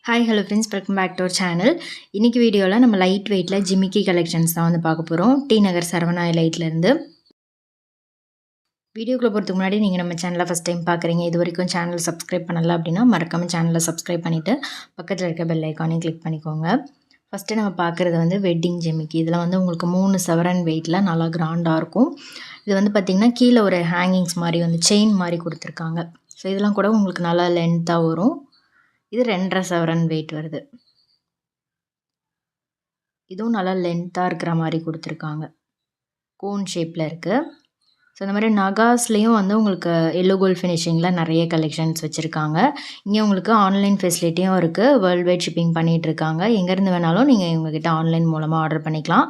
Hi hello friends, welcome back to our channel. இன்றைக்கி வீடியோவில் நம்ம லைட் வெயிட்டில் ஜிமிக்கி கலெக்ஷன்ஸ் தான் வந்து பார்க்க போகிறோம். டி நகர் சரவணா லைட்லேருந்து. வீடியோக்குள்ளே போகிறதுக்கு முன்னாடி நீங்கள் நம்ம சேனலை ஃபஸ்ட் டைம் பார்க்குறீங்க, இது வரைக்கும் சேனல் சப்ஸ்கிரைப் பண்ணல அப்படின்னா மறக்காமல் சேனலை சப்ஸ்கிரைப் பண்ணிவிட்டு பக்கத்தில் இருக்க பெல் ஐக்கானையும் கிளிக் பண்ணிக்கோங்க. ஃபஸ்ட்டு நம்ம பார்க்குறது வந்து வெட்டிங் ஜிமிக்கி. இதில் வந்து உங்களுக்கு 3 சவரன் வெயிட்டில் நல்லா கிராண்டாக இருக்கும். இது வந்து பார்த்திங்கன்னா கீழே ஒரு ஹேங்கிங்ஸ் மாதிரி வந்து செயின் மாதிரி கொடுத்துருக்காங்க. ஸோ இதெல்லாம் கூட உங்களுக்கு நல்லா லென்த்தாக வரும். இது 2.5 சவரன் வெயிட் வருது. இதுவும் நல்லா லென்த்தாக இருக்கிற மாதிரி கொடுத்துருக்காங்க. கோன் ஷேப்பில் இருக்குது. ஸோ இந்த மாதிரி நகாஸ்லேயும் வந்து உங்களுக்கு எல்லோ கோல்ட் ஃபினிஷிங்கில் நிறைய கலெக்ஷன்ஸ் வச்சுருக்காங்க. இங்கே உங்களுக்கு ஆன்லைன் ஃபெசிலிட்டியும் இருக்குது. வேர்ல்டு வைட் ஷிப்பிங் பண்ணிகிட்ருக்காங்க. எங்கேருந்து வேணாலும் நீங்கள் இவங்ககிட்ட ஆன்லைன் மூலமாக ஆர்டர் பண்ணிக்கலாம்.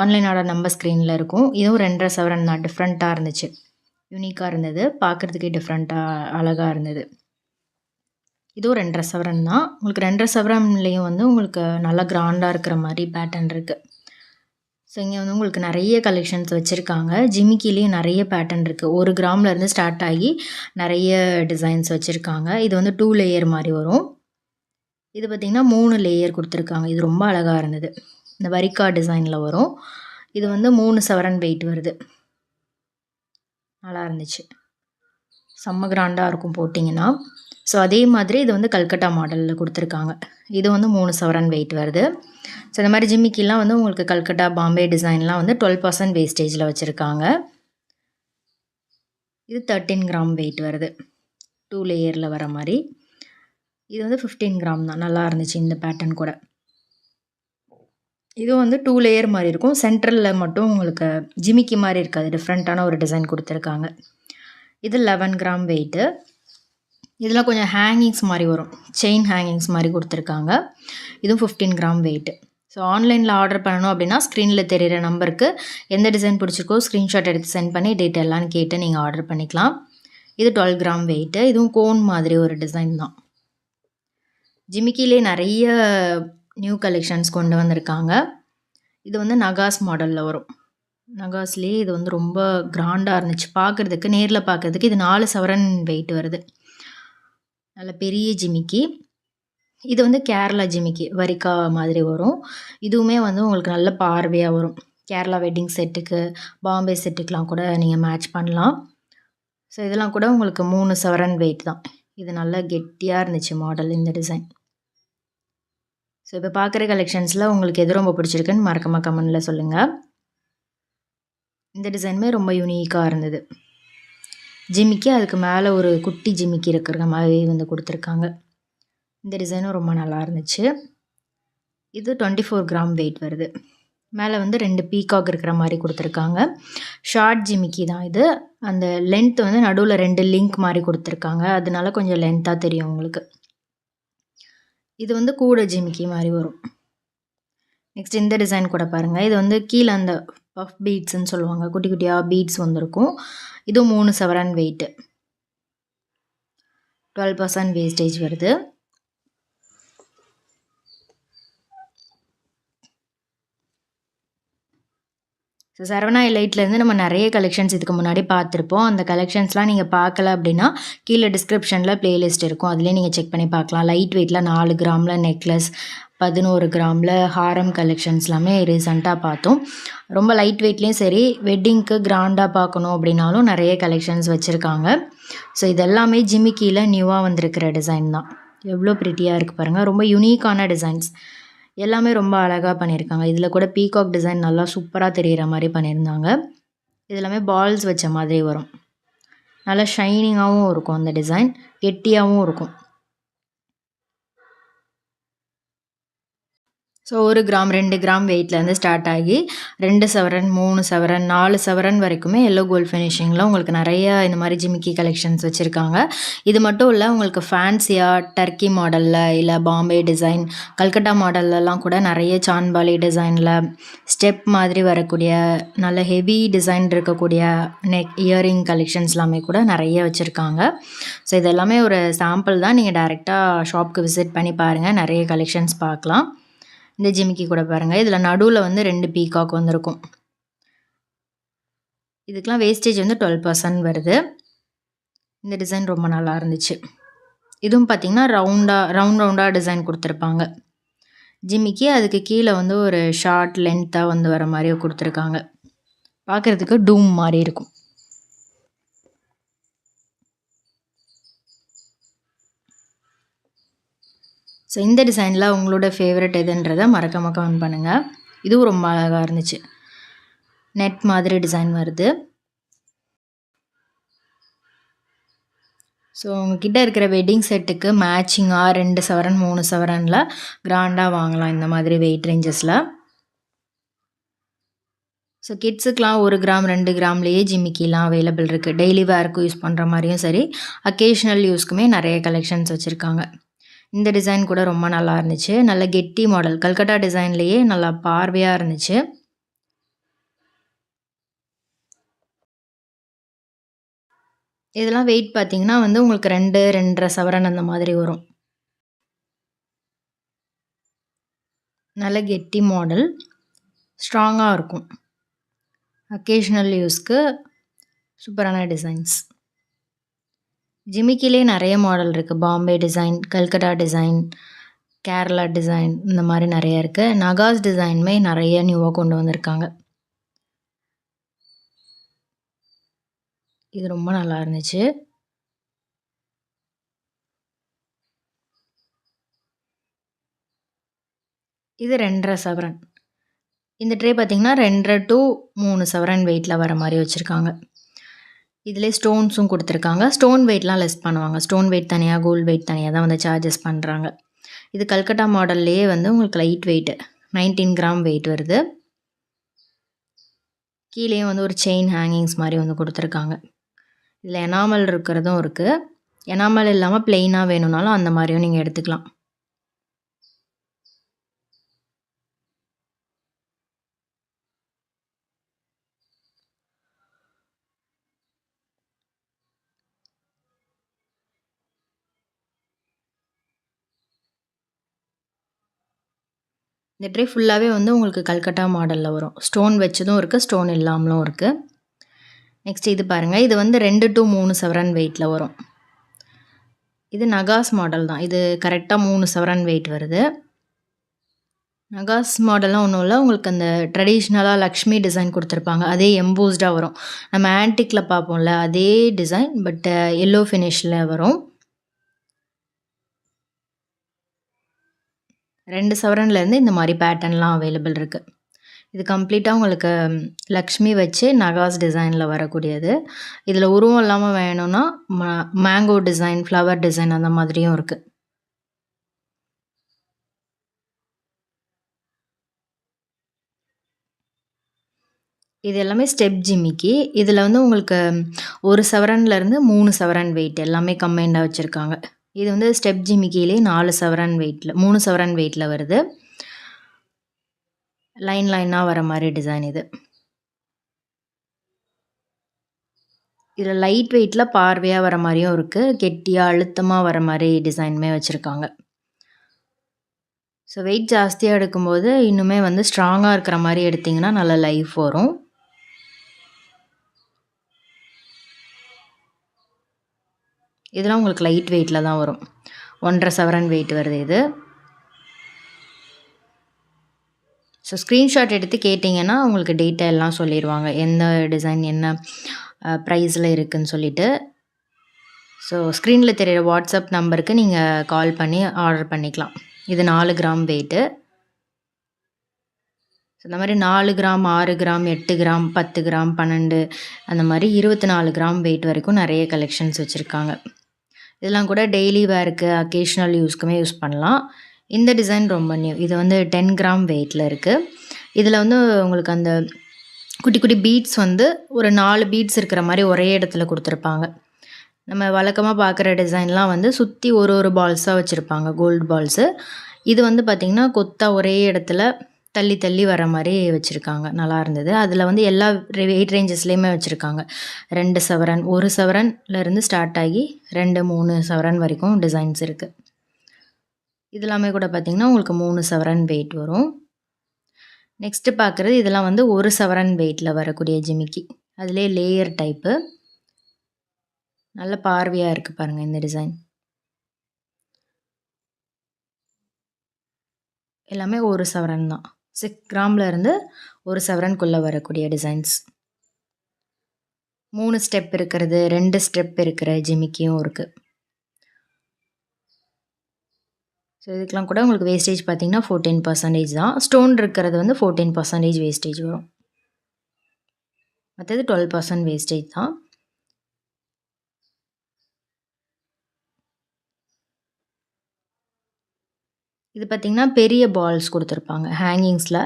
ஆன்லைன் ஆர்டர் நம்பர் ஸ்க்ரீனில் இருக்கும். இதுவும் 2.5 சவரன் தான். டிஃப்ரெண்ட்டாக இருந்துச்சு, யூனிக்காக இருந்தது, பார்க்குறதுக்கே டிஃப்ரெண்ட்டாக அழகாக இருந்தது. இதுவும் 2.5 சவரன் தான். உங்களுக்கு 2.5 சவரன்லேயும் வந்து உங்களுக்கு நல்லா கிராண்டாக இருக்கிற மாதிரி பேட்டர்ன் இருக்குது. ஸோ இங்கே வந்து உங்களுக்கு நிறைய கலெக்ஷன்ஸ் வச்சுருக்காங்க. ஜிமிக்கிலேயும் நிறைய பேட்டர்ன் இருக்குது. 1 கிராம்லேருந்து ஸ்டார்ட் ஆகி நிறைய டிசைன்ஸ் வச்சுருக்காங்க. இது வந்து 2 லேயர் மாதிரி வரும். இது பார்த்திங்கன்னா 3 லேயர் கொடுத்துருக்காங்க. இது ரொம்ப அழகாக இருந்தது. இந்த வரிக்கா டிசைனில் வரும். இது வந்து 3 சவரன் வெயிட் வருது. நல்லா இருந்துச்சு, செம்ம கிராண்டாக இருக்கும் போட்டிங்கன்னா. ஸோ அதே மாதிரி இது வந்து கல்கட்டா மாடலில் கொடுத்துருக்காங்க. இது வந்து 3 சவரன் வெயிட் வருது. ஸோ இந்த மாதிரி ஜிமிக்கிலாம் வந்து உங்களுக்கு கல்கட்டா பாம்பே டிசைன்லாம் வந்து 12% வேஸ்டேஜில் வச்சுருக்காங்க. இது 13 கிராம் வெயிட் வருது, 2 லேயரில் வர மாதிரி. இது வந்து 15 கிராம் தான். நல்லா இருந்துச்சு இந்த பேட்டர்ன் கூட. இது வந்து 2 லேயர் மாதிரி இருக்கும். சென்ட்ரலில் மட்டும் உங்களுக்கு ஜிமிக்கி மாதிரி இருக்காது, டிஃப்ரெண்ட்டான ஒரு டிசைன் கொடுத்துருக்காங்க. இது 11 கிராம் வெயிட்டு. இதில் கொஞ்சம் ஹேங்கிங்ஸ் மாதிரி வரும், செயின் ஹேங்கிங்ஸ் மாதிரி கொடுத்துருக்காங்க. இதுவும் 15 கிராம் வெயிட்டு. ஸோ ஆன்லைனில் ஆர்டர் பண்ணணும் அப்படின்னா ஸ்க்ரீனில் தெரிகிற நம்பருக்கு எந்த டிசைன் பிடிச்சிருக்கோ ஸ்க்ரீன்ஷாட் எடுத்து சென்ட் பண்ணி டீட்டெயிலான்னு கேட்டு நீங்கள் ஆர்டர் பண்ணிக்கலாம். இது 12 கிராம் வெயிட்டு. இதுவும் கோன் மாதிரி ஒரு டிசைன் தான். ஜிமிக்கிலே நிறைய நியூ கலெக்ஷன்ஸ் கொண்டு வந்திருக்காங்க. இது வந்து நகாஸ் மாடலில் வரும். நகாஸ்லேயே இது வந்து ரொம்ப கிராண்டாக இருந்துச்சு பார்க்குறதுக்கு. நேரில் பார்க்குறதுக்கு இது 4 சவரன் வெயிட் வருது. நல்ல பெரிய ஜிமிக்கி. இது வந்து கேரளா ஜிமிக்கி, வரிக்கா மாதிரி வரும். இதுவுமே வந்து உங்களுக்கு நல்ல பார்வையாக வரும். கேரளா வெட்டிங் செட்டுக்கு, பாம்பே செட்டுக்கெலாம் கூட நீங்கள் மேட்ச் பண்ணலாம். ஸோ இதெல்லாம் கூட உங்களுக்கு 3 சவரன் வெயிட் தான். இது நல்லா கெட்டியாக இருந்துச்சு மாடல், இந்த டிசைன். ஸோ இப்போ பார்க்குற கலெக்ஷன்ஸில் உங்களுக்கு எது ரொம்ப பிடிச்சிருக்குன்னு மறக்காமல் கமெண்டில் சொல்லுங்கள். இந்த டிசைனுமே ரொம்ப யூனிக்காக இருந்தது. ஜிமிக்கி அதுக்கு மேலே ஒரு குட்டி ஜிமிக்கி இருக்கிற மாதிரி வந்து கொடுத்துருக்காங்க. இந்த டிசைனும் ரொம்ப நல்லா இருந்துச்சு. இது 24 கிராம் வெயிட் வருது. மேலே வந்து 2 பீகாக் இருக்கிற மாதிரி கொடுத்துருக்காங்க. ஷார்ட் ஜிமிக்கி தான் இது. அந்த லென்த் வந்து நடுவில் 2 லிங்க் மாதிரி கொடுத்துருக்காங்க, அதனால கொஞ்சம் லென்த்தாக தெரியும் உங்களுக்கு. இது வந்து கூட ஜிமிக்கி மாதிரி வரும். நெக்ஸ்ட் இந்த டிசைன் கூட பாருங்கள். இது வந்து கீழே அந்த பஃப் பீட்ஸ்ன்னு சொல்லுவாங்க, குட்டி குட்டியாக பீட்ஸ் வந்திருக்கும். இதுவும் 3 சவரன் வெயிட்டு, 12% வேஸ்டேஜ் வருது. ஸோ சரவணா லைட்லேருந்து நம்ம நிறைய கலெக்ஷன்ஸ் இதுக்கு முன்னாடி பார்த்துருப்போம். அந்த கலெக்ஷன்ஸ்லாம் நீங்கள் பார்க்கல அப்படின்னா கீழே டிஸ்கிரிப்ஷனில் ப்ளேலிஸ்ட் இருக்கும், அதுலேயே நீங்கள் செக் பண்ணி பார்க்கலாம். லைட் வெயிட்டில் 4 கிராமில் நெக்லஸ், 11 கிராமில் ஹாரம் கலெக்ஷன்ஸ் எல்லாமே ரீசெண்டாக பார்த்தோம். ரொம்ப லைட் வெயிட்லேயும் சரி, வெட்டிங்க்கு கிராண்டாக பார்க்கணும் அப்படின்னாலும் நிறைய கலெக்ஷன்ஸ் வச்சுருக்காங்க. ஸோ இதெல்லாமே ஜிமிக்கியில் நியூவாக வந்திருக்கிற டிசைன் தான். எவ்வளோ ப்ரிட்டியாக இருக்குது பாருங்கள். ரொம்ப யூனிக்கான டிசைன்ஸ் எல்லாமே ரொம்ப அழகாக பண்ணியிருக்காங்க. இதில் கூட பீகாக் டிசைன் நல்லா சூப்பராக தெரிகிற மாதிரி பண்ணியிருந்தாங்க. இது எல்லாமே பால்ஸ் வச்ச மாதிரி வரும். நல்லா ஷைனிங்காகவும் இருக்கும் அந்த டிசைன், கெட்டியாகவும் இருக்கும். ஸோ 1 கிராம் 2 கிராம் வெயிட்லேருந்து ஸ்டார்ட் ஆகி 2 சவரன் 3 சவரன் 4 சவரன் வரைக்குமே எல்லோ கோல்ட் ஃபினிஷிங்கில் உங்களுக்கு நிறைய இந்த மாதிரி ஜிமிக்கி கலெக்ஷன்ஸ் வச்சுருக்காங்க. இது மட்டும் இல்லை, உங்களுக்கு ஃபேன்சியாக டர்க்கி மாடலில், இல்லை பாம்பே டிசைன், கல்கட்டா மாடல்லலாம் கூட நிறைய சான்பாலி டிசைனில் ஸ்டெப் மாதிரி வரக்கூடிய நல்ல ஹெவி டிசைன் இருக்கக்கூடிய இயரிங் கலெக்ஷன்ஸ் எல்லாமே கூட நிறைய வச்சுருக்காங்க. ஸோ இதெல்லாமே ஒரு சாம்பிள் தான். நீங்கள் டைரெக்டாக ஷாப்புக்கு விசிட் பண்ணி பாருங்கள், நிறைய கலெக்ஷன்ஸ் பார்க்கலாம். இந்த ஜிமிக்கி கூட பாருங்கள். இதில் நடுவில் வந்து 2 பீகாக் வந்திருக்கும். இதுக்கெலாம் வேஸ்டேஜ் வந்து 12% வருது. இந்த டிசைன் ரொம்ப நல்லா இருந்துச்சு. இதுவும் பார்த்தீங்கன்னா, ரவுண்டா டிசைன் குடுத்துருப்பாங்க. ஜிமிக்கி அதுக்கு கீழ வந்து ஒரு ஷார்ட் லென்த்தா வந்து வர மாரி குடுத்துருக்காங்க. பார்க்கறதுக்கு டூம் மாரி இருக்கும். ஸோ இந்த டிசைன்ல உங்களோட ஃபேவரைட் எதுன்றத மறக்காம கமெண்ட் பண்ணுங்க. இதுவும் ரொம்ப அழகா இருந்துச்சு. நெட் மாதிரி டிசைன் வருது. ஸோ உங்ககிட்ட இருக்கிற வெட்டிங் செட்டுக்கு மேட்சிங்கா 2 சவரன், 3 சவரன்ல கிராண்டா வாங்கலாம் இந்த மாதிரி வெயிட் ரேஞ்சஸ்ல. ஸோ கிட்ஸுக்குலாம் 1 கிராம், 2 கிராம்லேயே ஜிமிக்கிலாம் அவைலபிள் இருக்குது. டெய்லி வேர்க்கும் யூஸ் பண்ணுற மாதிரியும் சரி, அக்கேஷ்னல் யூஸ்க்குமே நிறைய கலெக்ஷன்ஸ் வச்சுருக்காங்க. இந்த டிசைன் கூட ரொம்ப நல்லா இருந்துச்சு. நல்ல கெட்டி மாடல். கல்கட்டா டிசைன்லேயே நல்லா பார்வையாக இருந்துச்சு. இதெல்லாம் வெயிட் பார்த்தீங்கன்னா வந்து உங்களுக்கு 2, 2.5 சவரன் அந்த மாதிரி வரும். நல்ல கெட்டி மாடல். ஸ்ட்ராங்கா இருக்கும். அக்கேஷனல் யூஸ்க்கு சூப்பரான டிசைன்ஸ். ஜிமிக்கிலே நிறைய மாடல் இருக்குது. Bombay design, Calcutta design, Kerala design இந்த மாதிரி நிறைய இருக்குது. நகாஸ் டிசைனுமே நிறைய நியூவாக கொண்டு வந்திருக்காங்க. இது ரொம்ப நல்லா இருந்துச்சு. இது 2.5 சவரன். இந்த ட்ரே பார்த்தீங்கன்னா 2.5 to 3 சவரன் வெயிட்டில் வர மாதிரி வச்சுருக்காங்க. இதிலே ஸ்டோன்ஸும் கொடுத்துருக்காங்க. ஸ்டோன் வெயிட்லாம் லெஸ் பண்ணுவாங்க. ஸ்டோன் வெயிட் தனியாக, கோல்டு வெயிட் தனியாக தான் வந்து சார்ஜஸ் பண்ணுறாங்க. இது கல்கட்டா மாடல்லையே வந்து உங்களுக்கு லைட் வெயிட்டு 19 கிராம் வெயிட் வருது. கீழேயும் வந்து ஒரு செயின் ஹேங்கிங்ஸ் மாதிரி வந்து கொடுத்துருக்காங்க. இதில் எனாமல் இருக்கிறதும் இருக்குது. எனாமல் இல்லாமல் பிளெயினாக வேணும்னாலும் அந்த மாதிரியும் நீங்கள் எடுத்துக்கலாம். இந்த ட்ரே ஃபுல்லாகவே வந்து உங்களுக்கு கல்கட்டா மாடலில் வரும். ஸ்டோன் வச்சதும் இருக்குது, ஸ்டோன் இல்லாமலும் இருக்குது. நெக்ஸ்ட் இது பாருங்கள். இது வந்து 2 to 3 சவரன் வெயிட்டில் வரும். இது நகாஸ் மாடல் தான். இது கரெக்டாக 3 சவரன் வெயிட் வருது. நகாஸ் மாடல்லாம் ஒன்றும் இல்லை. உங்களுக்கு அந்த ட்ரெடிஷ்னலாக லக்ஷ்மி டிசைன் கொடுத்துருப்பாங்க. அதே எம்போஸ்டாக வரும். நம்ம ஆன்டிக்கில் பார்ப்போம்ல அதே டிசைன், பட் எல்லோ ஃபினிஷில் வரும். 2 சவரன்லேருந்து இந்த மாதிரி பேட்டர்ன்லாம் அவைலபிள் இருக்குது. இது கம்ப்ளீட்டாக உங்களுக்கு லக்ஷ்மி வச்சு நகாஸ் டிசைனில் வரக்கூடியது. இதில் உருவம் இல்லாமல் வேணும்னா மேங்கோ டிசைன், ஃப்ளவர் டிசைன் அந்த மாதிரியும் இருக்குது. இது எல்லாமே ஸ்டெப் ஜிமிக்கி. இதில் வந்து உங்களுக்கு 1 சவரன்லேருந்து 3 சவரன் வெயிட் எல்லாமே கம்பைண்டாக வச்சுருக்காங்க. இது வந்து ஸ்டெப் ஜிமிக்கிலே 4 சவரன் வெயிட்டில் 3 சவரன் வெயிட்டில் வருது. லைனாக வர மாதிரி டிசைன் இது. இதில் லைட் வெயிட்டில் பார்வையாக வர மாதிரியும் இருக்குது. கெட்டியாக அழுத்தமாக வர மாதிரி டிசைனுமே வச்சுருக்காங்க. ஸோ வெயிட் ஜாஸ்தியாக எடுக்கும்போது இன்னுமே வந்து ஸ்ட்ராங்காக இருக்கிற மாதிரி எடுத்திங்கன்னா நல்ல லைஃப் வரும். இதெல்லாம் உங்களுக்கு லைட் வெயிட்டில் தான் வரும். 1.5 சவரன் வெயிட் வருது இது. ஸோ ஸ்க்ரீன்ஷாட் எடுத்து கேட்டிங்கன்னா உங்களுக்கு டீட்டெயிலெலாம் சொல்லிடுவாங்க. எந்த டிசைன் என்ன ப்ரைஸில் இருக்குதுன்னு சொல்லிட்டு. ஸோ ஸ்க்ரீனில் தெரிகிற வாட்ஸ்அப் நம்பருக்கு நீங்கள் கால் பண்ணி ஆர்டர் பண்ணிக்கலாம். இது 4 கிராம் வெயிட்டு. ஸோ இந்த மாதிரி 4 கிராம், 6 கிராம், 8 கிராம், 10 கிராம், 12 அந்த மாதிரி 24 கிராம் வெயிட் வரைக்கும் நிறைய கலெக்ஷன்ஸ் வச்சுருக்காங்க. இதெல்லாம் கூட டெய்லி வேருக்கு, அக்கேஷ்னல் யூஸ்க்குமே யூஸ் பண்ணலாம். இந்த டிசைன் ரொம்ப நியூ. இது வந்து 10 கிராம் வெயிட்டில் இருக்குது. இதில் வந்து உங்களுக்கு அந்த குட்டி குட்டி பீட்ஸ் வந்து ஒரு 4 பீட்ஸ் இருக்கிற மாதிரி ஒரே இடத்துல கொடுத்துருப்பாங்க. நம்ம வழக்கமாக பார்க்குற டிசைன்லாம் வந்து சுற்றி ஒரு பால்ஸாக வச்சுருப்பாங்க, கோல்டு பால்ஸு. இது வந்து பார்த்திங்கன்னா கொத்தா ஒரே இடத்துல தள்ளி தள்ளி வர மாதிரி வச்சுருக்காங்க. நல்லா இருந்தது. அதில் வந்து எல்லா வெயிட் ரேஞ்சஸ்லேயுமே வச்சுருக்காங்க. 2 சவரன், 1 சவரன்லேருந்து ஸ்டார்ட் ஆகி 2, 3 சவரன் வரைக்கும் டிசைன்ஸ் இருக்குது. இது எல்லாமே கூட பார்த்திங்கன்னா உங்களுக்கு 3 சவரன் வெயிட் வரும். நெக்ஸ்ட்டு பார்க்குறது இதெல்லாம் வந்து 1 சவரன் வெயிட்டில் வரக்கூடிய ஜிமிக்கி. அதிலே லேயர் டைப்பு. நல்ல பார்வையாக இருக்குது பாருங்கள் இந்த டிசைன். எல்லாமே 1 சவரன் தான். 6 கிராம்ல இருந்து 1 சவரனுக்குள்ள வரக்கூடிய டிசைன்ஸ். 3 ஸ்டெப் இருக்கிறது, 2 ஸ்டெப் இருக்கிற ஜிமிக்கியும் இருக்கு. ஸோ இதுக்கெலாம் கூட உங்களுக்கு வேஸ்டேஜ் பார்த்தீங்கன்னா 14% தான். ஸ்டோன் இருக்கிறது வந்து 14% வேஸ்டேஜ் வரும். மற்றது 12% வேஸ்டேஜ் தான். இது பார்த்தீங்கன்னா பெரிய பால்ஸ் கொடுத்துருப்பாங்க ஹேங்கிங்ஸில்,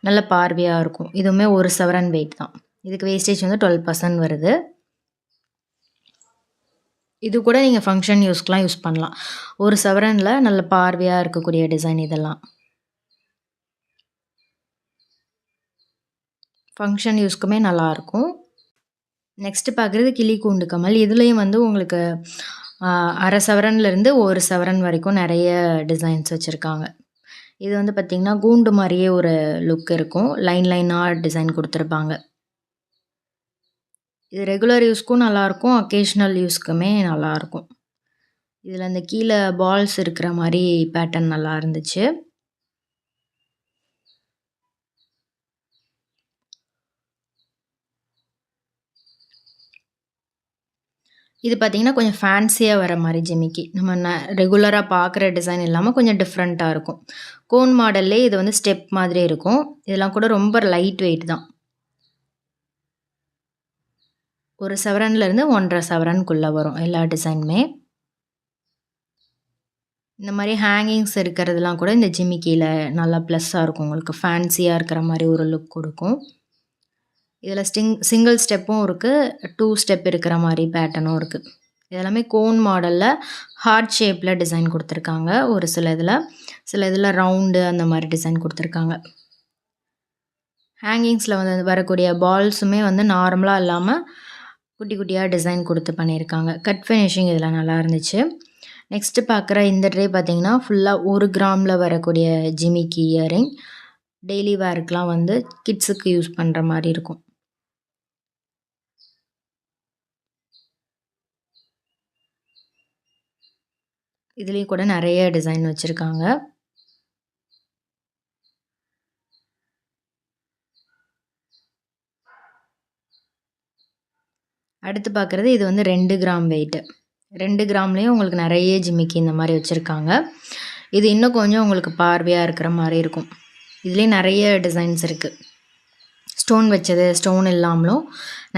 நல்ல பார்வையாக இருக்கும். இதுவுமே 1 சவரன் வெயிட் தான். இதுக்கு வேஸ்டேஜ் வந்து 12% வருது. இது கூட நீங்கள் ஃபங்க்ஷன் யூஸ்க்கெலாம் யூஸ் பண்ணலாம். 1 சவரனில் நல்ல பார்வையாக இருக்கக்கூடிய டிசைன் இதெல்லாம். ஃபங்க்ஷன் யூஸ்க்குமே நல்லாயிருக்கும். நெக்ஸ்ட்டு பார்க்குறது கிளி கூண்டு கமல். இதுலேயும் வந்து உங்களுக்கு 1/2 சவரன்லேருந்து 1 சவரன் வரைக்கும் நிறைய டிசைன்ஸ் வச்சுருக்காங்க. இது வந்து பார்த்திங்கன்னா கூண்டு மாதிரியே ஒரு லுக் இருக்கும். லைன் லைனாக டிசைன் கொடுத்துருப்பாங்க. இது ரெகுலர் யூஸ்க்கும் நல்லாயிருக்கும், அக்கேஷ்னல் யூஸ்க்குமே நல்லாயிருக்கும். இதில் அந்த கீழே பால்ஸ் இருக்கிற மாதிரி பேட்டர்ன் நல்லா இருந்துச்சு. இது பார்த்தீங்கன்னா கொஞ்சம் ஃபேன்சியாக வர மாதிரி ஜிமிக்கி. நம்ம ரெகுலராக பார்க்குற டிசைன் இல்லாமல் கொஞ்சம் டிஃப்ரெண்ட்டாக இருக்கும். கோன் மாடல்லே இது வந்து ஸ்டெப் மாதிரி இருக்கும். இதெல்லாம் கூட ரொம்ப லைட் வெயிட் தான். 1 சவரன்லேருந்து 1.5 சவரனுக்குள்ளே வரும் எல்லா டிசைனுமே. இந்த மாதிரி ஹேங்கிங்ஸ் இருக்கிறதுலாம் கூட இந்த ஜிமிக்கியில் நல்லா ப்ளஸ்ஸாக இருக்கும். உங்களுக்கு ஃபேன்சியாக இருக்கிற மாதிரி ஒரு லுக் கொடுக்கும். இதில் சிங்கிள் ஸ்டெப்பும் இருக்குது, 2 ஸ்டெப் இருக்கிற மாதிரி பேட்டர்னும் இருக்குது. இதெல்லாமே கோன் மாடலில் ஹார்ட் ஷேப்பில் டிசைன் கொடுத்துருக்காங்க. ஒரு சில இதில் ரவுண்டு அந்த மாதிரி டிசைன் கொடுத்துருக்காங்க. ஹேங்கிங்ஸில் வந்து வரக்கூடிய பால்ஸுமே வந்து நார்மலாக இல்லாமல் குட்டி குட்டியாக டிசைன் கொடுத்து பண்ணியிருக்காங்க. கட் ஃபினிஷிங் இதில் நல்லா இருந்துச்சு. நெக்ஸ்ட்டு பார்க்குற இந்த ட்ரே பார்த்திங்கன்னா ஃபுல்லாக 1 கிராமில் வரக்கூடிய ஜிமிக்கி இயரிங். டெய்லி வேர்க்கெலாம் வந்து கிட்ஸுக்கு யூஸ் பண்ணுற மாதிரி இருக்கும். இதுலேயும் கூட நிறைய டிசைன் வச்சுருக்காங்க. அடுத்து பார்க்குறது இது வந்து 2 கிராம் வெயிட்டு. 2 கிராம்லேயும் உங்களுக்கு நிறைய ஜிமிக்கி இந்த மாதிரி வச்சுருக்காங்க. இது இன்னும் கொஞ்சம் உங்களுக்கு பார்வையாக இருக்கிற மாதிரி இருக்கும். இதுலேயும் நிறைய டிசைன்ஸ் இருக்குது. ஸ்டோன் வச்சது, ஸ்டோன் இல்லாமலும்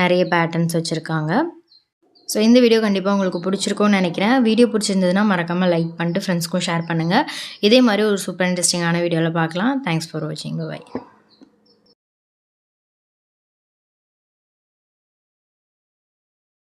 நிறைய பேட்டர்ன்ஸ் வச்சுருக்காங்க. ஸோ இந்த வீடியோ கண்டிப்பாக உங்களுக்கு பிடிச்சிருக்கும்னு நினைக்கிறேன். வீடியோ பிடிச்சிருந்ததுன்னா மறக்காமல் லைக் பண்ணிட்டு ஃப்ரெண்ட்ஸ்க்கும் ஷேர் பண்ணுங்கள். இதே மாதிரி ஒரு சூப்பர் இன்ட்ரெஸ்டிங்கான வீடியோவில் பார்க்கலாம். தேங்க்ஸ் ஃபார் வாட்சிங். பை.